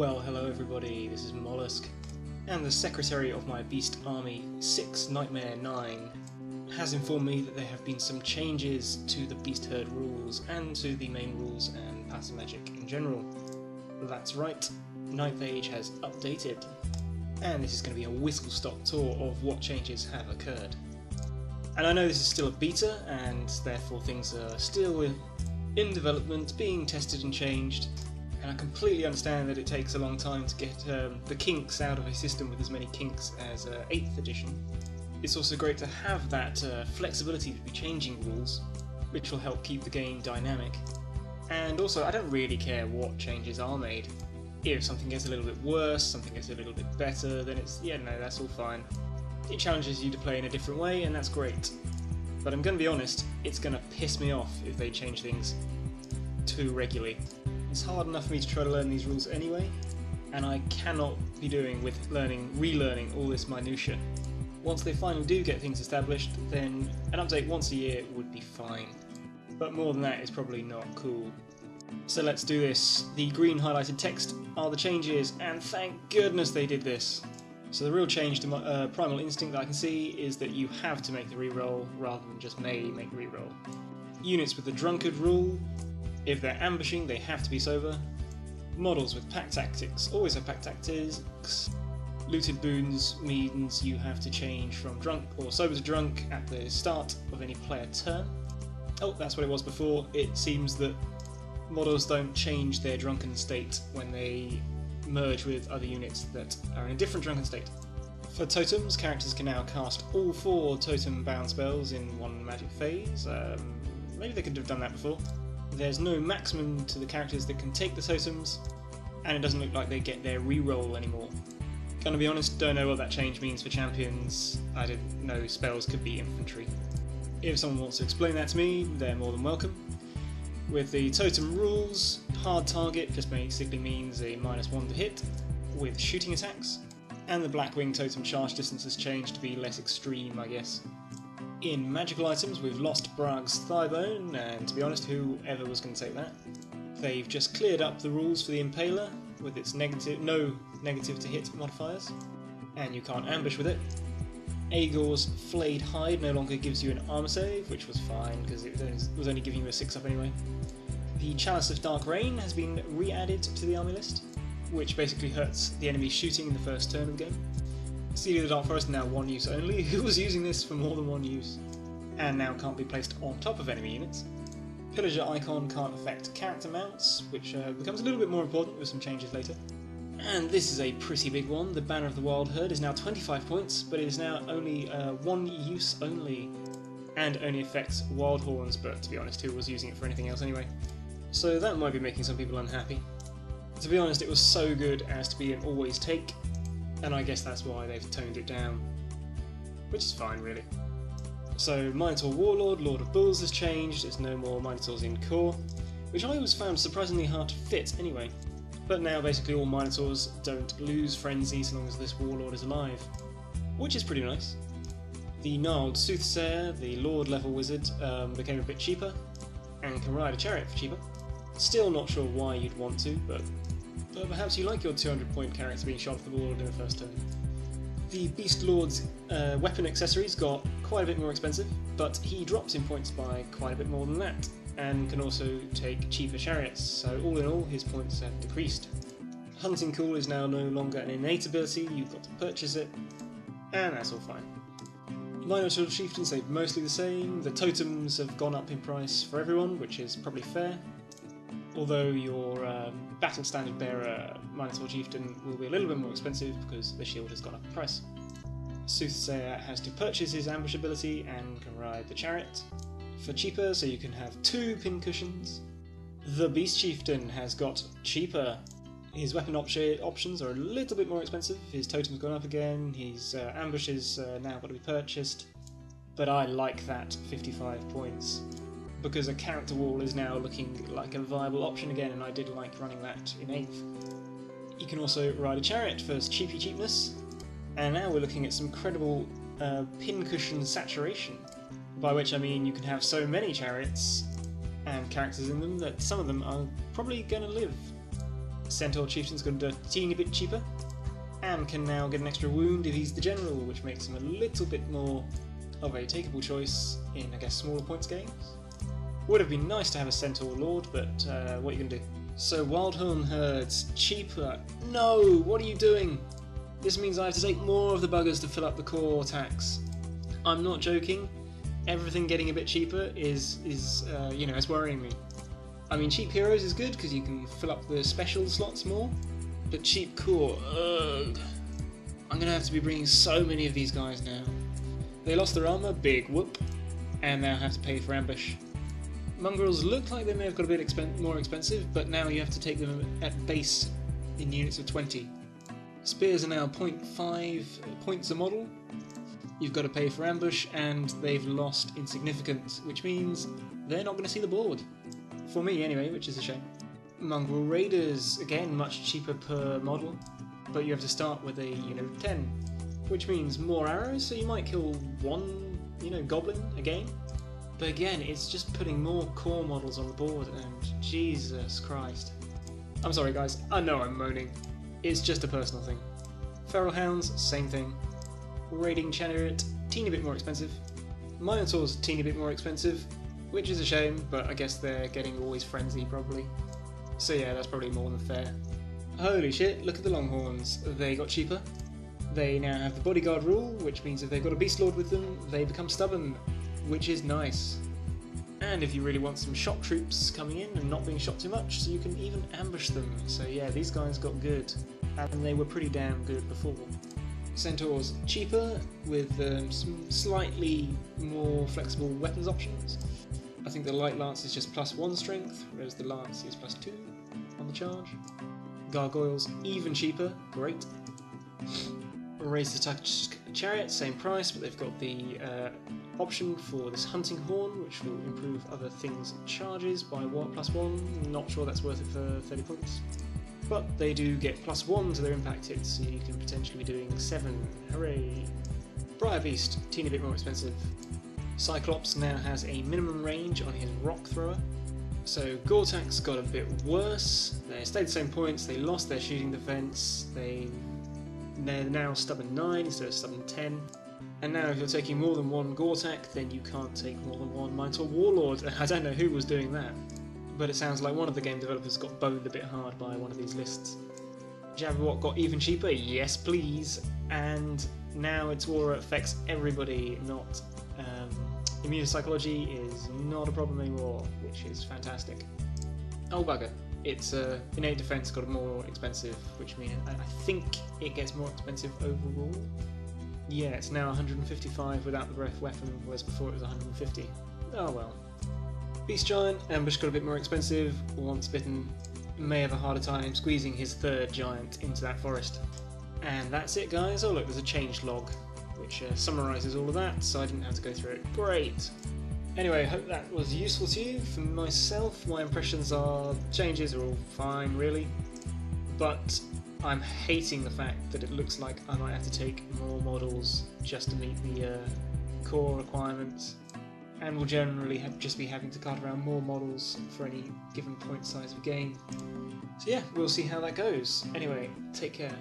Well, hello everybody, this is Mollusk, and the secretary of my Beast Army 6 Nightmare 9 has informed me that there have been some changes to the Beast Herd rules and to the main rules and passive magic in general. That's right, 9th Age has updated, and this is going to be a whistle-stop tour of what changes have occurred. And I know this is still a beta, and therefore things are still in development, being tested and changed, and I completely understand that it takes a long time to get the kinks out of a system with as many kinks as 8th edition. It's also great to have that flexibility to be changing rules, which will help keep the game dynamic. And also, I don't really care what changes are made. If something gets a little bit worse, something gets a little bit better, then it's, yeah, no, that's all fine. It challenges you to play in a different way, and that's great. But I'm going to be honest, it's going to piss me off if they change things too regularly. It's hard enough for me to try to learn these rules anyway, and I cannot be doing with relearning all this minutiae. Once they finally do get things established, then an update once a year would be fine. But more than that is probably not cool. So let's do this. The green highlighted text are the changes, and thank goodness they did this. So the real change to my Primal Instinct that I can see is that you have to make the reroll rather than just may make the reroll. Units with the Drunkard rule, if they're ambushing they have to be sober. Models with pack tactics always have pack tactics. Looted boons means you have to change from drunk or sober to drunk at the start of any player turn. Oh, that's what it was before. It seems that models don't change their drunken state when they merge with other units that are in a different drunken state. For totems, characters can now cast all 4 totem bound spells in one magic phase. Maybe they could have done that before. There's no maximum to the characters that can take the totems, and it doesn't look like they get their reroll anymore. Gonna be honest, don't know what that change means for champions. I didn't know spells could be infantry. If someone wants to explain that to me, they're more than welcome. With the totem rules, hard target just basically means a -1 to hit with shooting attacks, and the Blackwing totem charge distance has changed to be less extreme, I guess. In magical items, we've lost Brag's Thighbone, and to be honest, whoever was going to take that. They've just cleared up the rules for the Impaler with its no negative to hit modifiers, and you can't ambush with it. Aegor's Flayed Hide no longer gives you an armor save, which was fine because it was only giving you a 6-up anyway. The Chalice of Dark Rain has been re-added to the army list, which basically hurts the enemy shooting in the first turn of the game. Seed of the Dark Forest now 1 use only. Who was using this for more than 1 use? And now can't be placed on top of enemy units. Pillager Icon can't affect character mounts, which becomes a little bit more important with some changes later. And this is a pretty big one. The Banner of the Wild Herd is now 25 points, but it is now only 1 use only, and only affects wild horns, but to be honest, who was using it for anything else anyway? So that might be making some people unhappy. To be honest, it was so good as to be an always take, and I guess that's why they've toned it down. Which is fine, really. So Minotaur Warlord, Lord of Bulls has changed, there's no more Minotaurs in core, which I always found surprisingly hard to fit anyway. But now basically all Minotaurs don't lose Frenzy so long as this Warlord is alive, which is pretty nice. The Gnarled Soothsayer, the Lord level wizard, became a bit cheaper, and can ride a chariot for cheaper. Still not sure why you'd want to, but perhaps you like your 200-point character being shot off the board in the first turn. The Beast Lord's weapon accessories got quite a bit more expensive, but he drops in points by quite a bit more than that, and can also take cheaper chariots, so all in all his points have decreased. Hunting Cool is now no longer an innate ability, you've got to purchase it, and that's all fine. Minotaur Chieftain stayed mostly the same, the totems have gone up in price for everyone, which is probably fair. Although your Battle Standard Bearer Minotaur Chieftain will be a little bit more expensive because the shield has gone up in price. Soothsayer has to purchase his ambush ability and can ride the chariot for cheaper, so you can have 2 pincushions. The Beast Chieftain has got cheaper. His weapon options are a little bit more expensive, his totem's gone up again, his ambushes now got to be purchased, but I like that 55 points. Because a character wall is now looking like a viable option again, and I did like running that in 8th. You can also ride a chariot for cheapy cheapness, and now we're looking at some credible pincushion saturation, by which I mean you can have so many chariots and characters in them that some of them are probably going to live. Centaur Chieftain's got a teeny bit cheaper, and can now get an extra wound if he's the general, which makes him a little bit more of a takeable choice in, I guess, smaller points games. Would have been nice to have a Centaur Lord, but what are you going to do? So Wildhorn Herds, cheaper. No, what are you doing? This means I have to take more of the buggers to fill up the core tax. I'm not joking. Everything getting a bit cheaper is you know, it's worrying me. I mean, cheap heroes is good because you can fill up the special slots more, but cheap core, ugh. I'm gonna have to be bringing so many of these guys now. They lost their armor, big whoop, and now have to pay for ambush. Mongrels look like they may have got a bit more expensive, but now you have to take them at base in units of 20. Spears are now 0.5 points a model. You've got to pay for ambush, and they've lost in significance, which means they're not going to see the board. For me, anyway, which is a shame. Mongrel Raiders, again, much cheaper per model, but you have to start with a unit of 10, which means more arrows, so you might kill one, you know, goblin a game. But again, it's just putting more core models on the board, and Jesus Christ. I'm sorry, guys, I know I'm moaning. It's just a personal thing. Feral Hounds, same thing. Raiding Chariot, teeny bit more expensive. Minotaurs, teeny bit more expensive, which is a shame, but I guess they're getting always frenzy probably. So yeah, that's probably more than fair. Holy shit, look at the Longhorns. They got cheaper. They now have the bodyguard rule, which means if they've got a beast lord with them, they become stubborn, which is nice. And if you really want some shock troops coming in and not being shot too much, so you can even ambush them. So yeah, these guys got good, and they were pretty damn good before. Centaurs cheaper, with some slightly more flexible weapons options. I think the Light Lance is just +1 strength, whereas the Lance is +2 on the charge. Gargoyles even cheaper, great. Raise the Touch Chariot, same price, but they've got the option for this Hunting Horn, which will improve other things' charges by +1. Not sure that's worth it for 30 points. But they do get +1 to their impact hits, so you can potentially be doing 7. Hooray! Briar Beast, teeny bit more expensive. Cyclops now has a minimum range on his rock thrower. So Gortax got a bit worse. They stayed the same points, they lost their shooting defense, they're now stubborn 9 instead of stubborn 10. And now if you're taking more than one Gortak, then you can't take more than one Minotaur Warlord. I don't know who was doing that, but it sounds like one of the game developers got boned a bit hard by one of these lists. Jabberwock got even cheaper, yes please, and now its aura affects everybody, not immune psychology is not a problem anymore, which is fantastic. Oh bugger, its innate defense got more expensive, which means I think it gets more expensive overall. Yeah, it's now 155 without the breath weapon, whereas before it was 150. Oh well. Beast Giant, Ambush got a bit more expensive. Once bitten, may have a harder time squeezing his third giant into that forest. And that's it, guys. Oh look, there's a change log, which summarises all of that, so I didn't have to go through it. Great! Anyway, I hope that was useful to you. For myself, my impressions are changes are all fine, really. But I'm hating the fact that it looks like I might have to take more models just to meet the core requirements, and will generally just be having to cart around more models for any given point size of game. So yeah, we'll see how that goes. Anyway, take care.